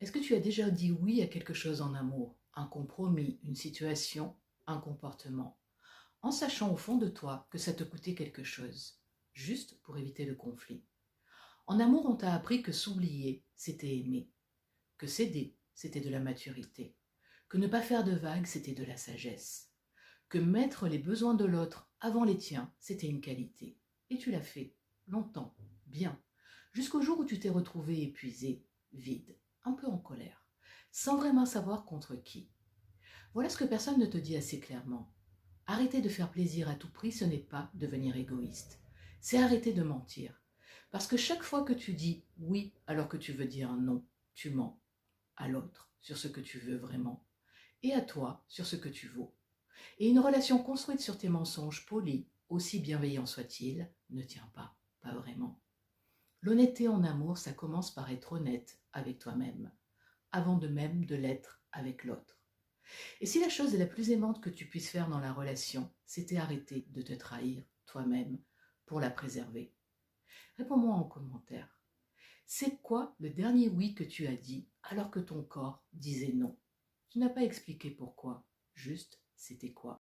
Est-ce que tu as déjà dit oui à quelque chose en amour? Un compromis, une situation, un comportement, en sachant au fond de toi que ça te coûtait quelque chose, juste pour éviter le conflit. En amour, on t'a appris que s'oublier, c'était aimer, que céder, c'était de la maturité, que ne pas faire de vagues, c'était de la sagesse, que mettre les besoins de l'autre avant les tiens, c'était une qualité. Et tu l'as fait, longtemps, bien, jusqu'au jour où tu t'es retrouvé épuisé, vide, un peu en colère, sans vraiment savoir contre qui. Voilà ce que personne ne te dit assez clairement. Arrêter de faire plaisir à tout prix, ce n'est pas devenir égoïste. C'est arrêter de mentir. Parce que chaque fois que tu dis oui alors que tu veux dire non, tu mens à l'autre sur ce que tu veux vraiment et à toi sur ce que tu vaux. Et une relation construite sur tes mensonges polis, aussi bienveillants soient-ils, ne tient pas, pas vraiment. L'honnêteté en amour, ça commence par être honnête avec toi-même, avant de même de l'être avec l'autre. Et si la chose la plus aimante que tu puisses faire dans la relation, c'était arrêter de te trahir toi-même pour la préserver? Réponds-moi en commentaire. C'est quoi le dernier oui que tu as dit alors que ton corps disait non? Tu n'as pas expliqué pourquoi, juste c'était quoi?